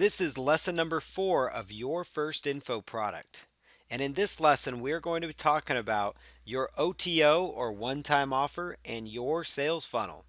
This is lesson number 4 of your first info product. And in this lesson, we're going to be talking about your OTO or one time offer and your sales funnel.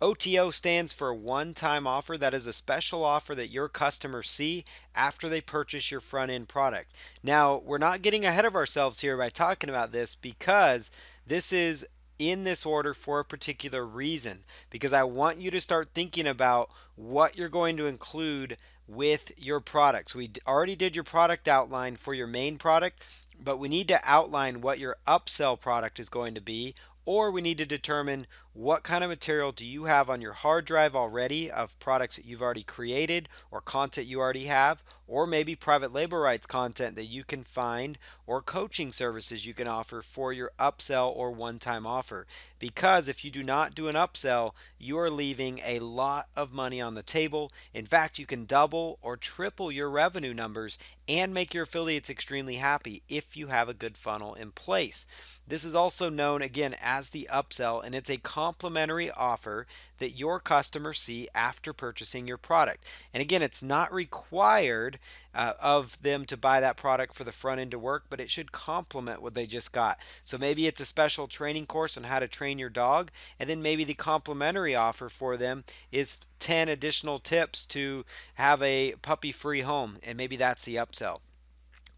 OTO stands for one time offer. That is a special offer that your customers see after they purchase your front end product. Now, we're not getting ahead of ourselves here by talking about this because this is in this order for a particular reason. Because I want you to start thinking about what you're going to include with your products. We already did your product outline for your main product, but we need to outline what your upsell product is going to be, or we need to determine what kind of material do you have on your hard drive already of products that you've already created or content you already have, or maybe private label rights content that you can find, or coaching services you can offer for your upsell or one-time offer. Because if you do not do an upsell, you are leaving a lot of money on the table. In fact, you can double or triple your revenue numbers and make your affiliates extremely happy if you have a good funnel in place. This is also known again as the upsell, and it's a complimentary offer that your customers see after purchasing your product. And again, it's not required of them to buy that product for the front end to work, but it should complement what they just got. So maybe it's a special training course on how to train your dog, and then maybe the complimentary offer for them is 10 additional tips to have a puppy free home, and maybe that's the upsell.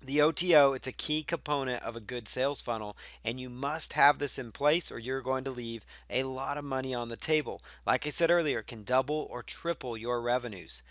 The OTO, it's a key component of a good sales funnel, and you must have this in place or you're going to leave a lot of money on the table. Like I said earlier, it can double or triple your revenues.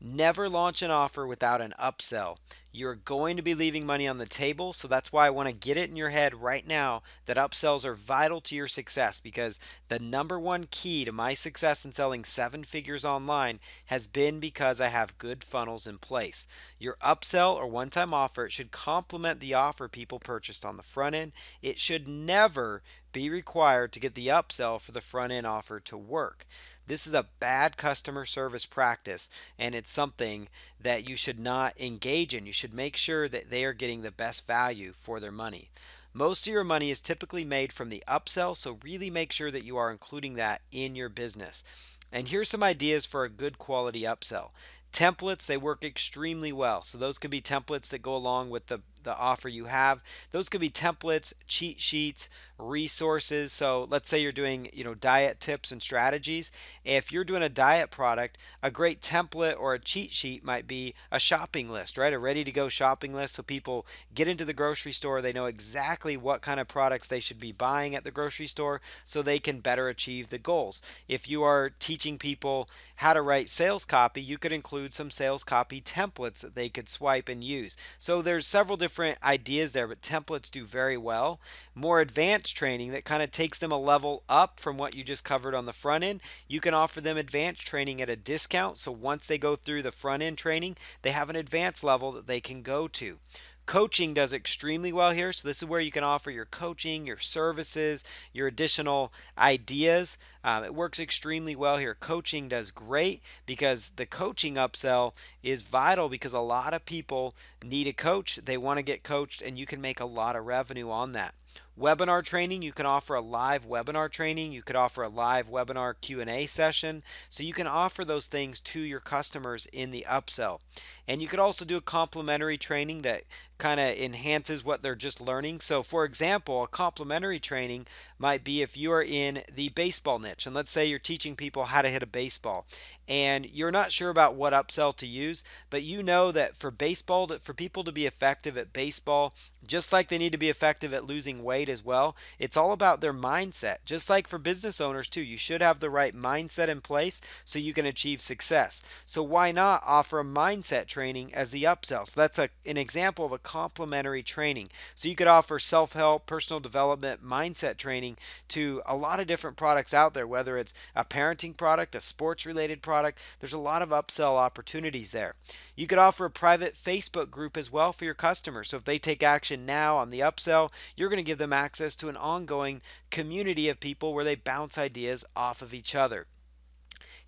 Never launch an offer without an upsell. You're going to be leaving money on the table, so that's why I want to get it in your head right now that upsells are vital to your success, because the number one key to my success in selling 7 figures online has been because I have good funnels in place. Your upsell or one-time offer, it should complement the offer people purchased on the front end. It should never be required to get the upsell for the front end offer to work. This is a bad customer service practice, and it's something that you should not engage in. You should make sure that they are getting the best value for their money. Most of your money is typically made from the upsell, so really make sure that you are including that in your business. And here's some ideas for a good quality upsell. Templates, they work extremely well. So those could be templates that go along with the offer you have. Those could be templates, cheat sheets, resources. So let's say you're doing, diet tips and strategies. If you're doing a diet product, a great template or a cheat sheet might be a shopping list, right? A ready to go shopping list so people get into the grocery store, they know exactly what kind of products they should be buying at the grocery store so they can better achieve the goals. If you are teaching people how to write sales copy, you could include some sales copy templates that they could swipe and use. So there's several different ideas there, but templates do very well. More advanced training that kind of takes them a level up from what you just covered on the front end. You can offer them advanced training at a discount. So once they go through the front end training, they have an advanced level that they can go to. Coaching does extremely well here. So this is where you can offer your coaching, your services, your additional ideas. It works extremely well here. Coaching does great because the coaching upsell is vital because a lot of people need a coach. They want to get coached, and you can make a lot of revenue on that. Webinar training, you can offer a live webinar training. You could offer a live webinar Q&A session. So you can offer those things to your customers in the upsell. And you could also do a complimentary training that kind of enhances what they're just learning. So for example, a complimentary training might be if you are in the baseball niche, and let's say you're teaching people how to hit a baseball and you're not sure about what upsell to use, but you know that for baseball, for people to be effective at baseball, just like they need to be effective at losing weight as well, it's all about their mindset. Just like for business owners too, you should have the right mindset in place so you can achieve success. So why not offer a mindset training as the upsell? So that's an example of a complementary training. So you could offer self-help, personal development, mindset training to a lot of different products out there, whether it's a parenting product, a sports related product. There's a lot of upsell opportunities there. You could offer a private Facebook group as well for your customers. So if they take action now on the upsell, you're going to give them access to an ongoing community of people where they bounce ideas off of each other.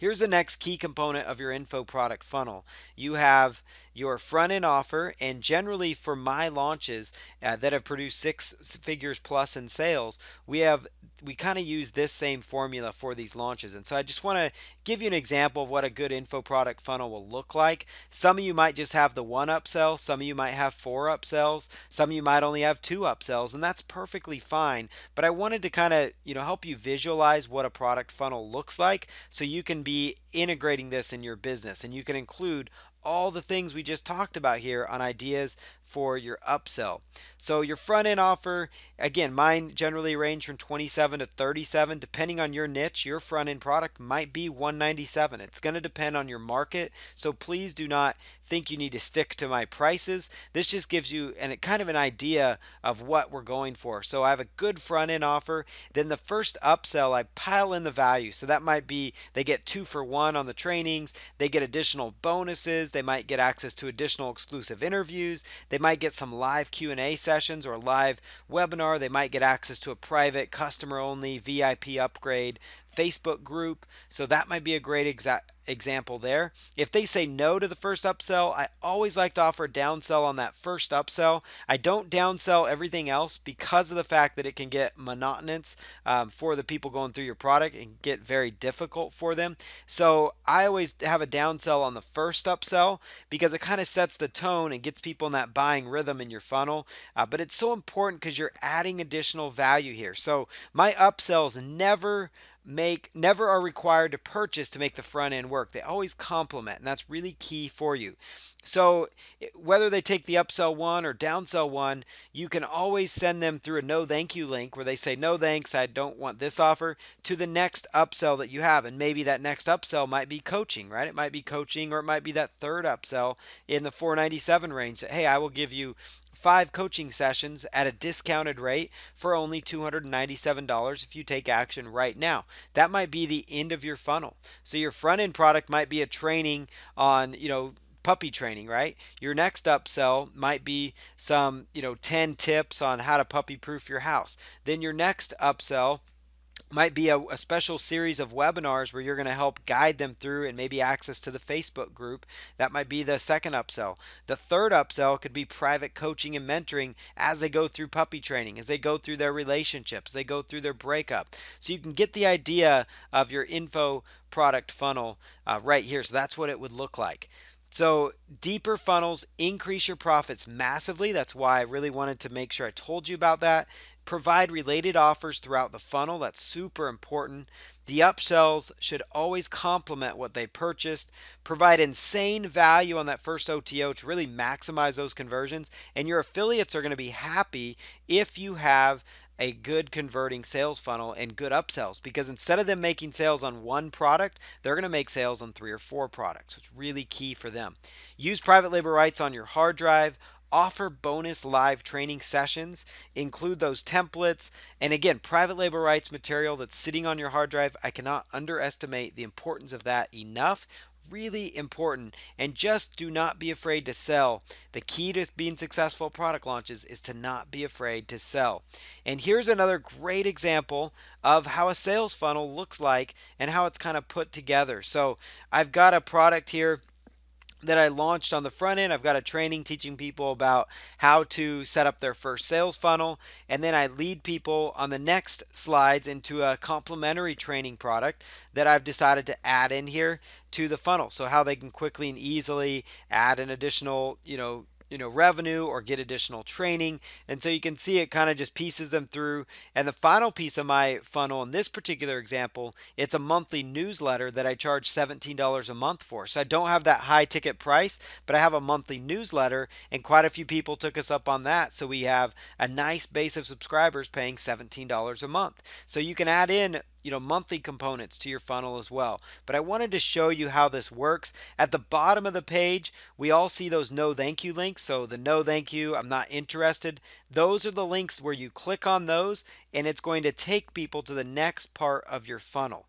Here's the next key component of your info product funnel. You have your front end offer, and generally for my launches that have produced six figures plus in sales, we kind of use this same formula for these launches. And so I just want to give you an example of what a good info product funnel will look like. Some of you might just have the one upsell, some of you might have four upsells, some of you might only have two upsells, and that's perfectly fine. But I wanted to kind of, help you visualize what a product funnel looks like so you can be integrating this in your business, and you can include all the things we just talked about here on ideas for your upsell. So your front end offer, again, mine generally range from 27 to 37. Depending on your niche, your front end product might be 197. It's going to depend on your market. So please do not think you need to stick to my prices. This just gives you kind of an idea of what we're going for. So I have a good front end offer. Then the first upsell, I pile in the value. So that might be they get 2-for-1 on the trainings. They get additional bonuses. They might get access to additional exclusive interviews. They might get some live Q&A sessions or live webinar. They might get access to a private customer only VIP upgrade Facebook group. So that might be a great example there. If they say no to the first upsell, I always like to offer a downsell on that first upsell. I don't downsell everything else because of the fact that it can get monotonous for the people going through your product and get very difficult for them. So I always have a downsell on the first upsell because it kind of sets the tone and gets people in that buying rhythm in your funnel. But it's so important because you're adding additional value here. So my upsells never are required to purchase to make the front end work. They always complement, and that's really key for you. So whether they take the upsell one or downsell one, you can always send them through a no thank you link where they say, no thanks, I don't want this offer, to the next upsell that you have. And maybe that next upsell might be coaching, right? It might be coaching, or it might be that third upsell in the 497 range. Hey, I will give you 5 coaching sessions at a discounted rate for only $297 if you take action right now. That might be the end of your funnel. So your front end product might be a training on, puppy training, right? Your next upsell might be some, 10 tips on how to puppy proof your house. Then your next upsell might be a special series of webinars where you're going to help guide them through, and maybe access to the Facebook group. That might be the second upsell. The third upsell could be private coaching and mentoring as they go through puppy training, as they go through their relationships, they go through their breakup. So you can get the idea of your info product funnel right here. So that's what it would look like. So deeper funnels increase your profits massively. That's why I really wanted to make sure I told you about that. Provide related offers throughout the funnel. That's super important. The upsells should always complement what they purchased. Provide insane value on that first OTO to really maximize those conversions. And your affiliates are going to be happy if you have a good converting sales funnel and good upsells, because instead of them making sales on one product, they're going to make sales on 3 or 4 products. So it's really key for them. Use private label rights on your hard drive. Offer bonus live training sessions, include those templates, and again, private label rights material that's sitting on your hard drive. I cannot underestimate the importance of that enough. Really important. And just do not be afraid to sell. The key to being successful at product launches is to not be afraid to sell. And here's another great example of how a sales funnel looks like and how it's kind of put together. So I've got a product here that I launched on the front end. I've got a training teaching people about how to set up their first sales funnel. And then I lead people on the next slides into a complementary training product that I've decided to add in here to the funnel. So how they can quickly and easily add an additional, revenue or get additional training. And so you can see it kind of just pieces them through. And the final piece of my funnel in this particular example, it's a monthly newsletter that I charge $17 a month for. So I don't have that high ticket price, but I have a monthly newsletter, and quite a few people took us up on that. So we have a nice base of subscribers paying $17 a month. So you can add in monthly components to your funnel as well. But I wanted to show you how this works. At the bottom of the page, we all see those no thank you links. So the no thank you, I'm not interested. Those are the links where you click on those, and it's going to take people to the next part of your funnel.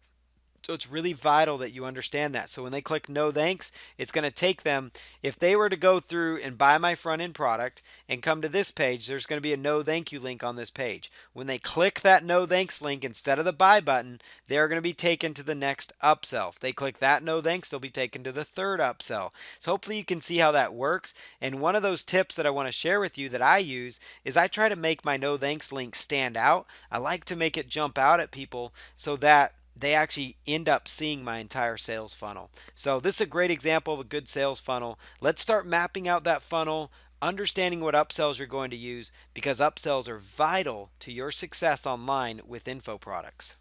So it's really vital that you understand that. So when they click no thanks, it's going to take them, if they were to go through and buy my front end product and come to this page, there's going to be a no thank you link on this page. When they click that no thanks link instead of the buy button, they're going to be taken to the next upsell. If they click that no thanks, they'll be taken to the third upsell. So hopefully you can see how that works. And one of those tips that I want to share with you that I use is I try to make my no thanks link stand out. I like to make it jump out at people so that they actually end up seeing my entire sales funnel. So this is a great example of a good sales funnel. Let's start mapping out that funnel, understanding what upsells you're going to use, because upsells are vital to your success online with info products.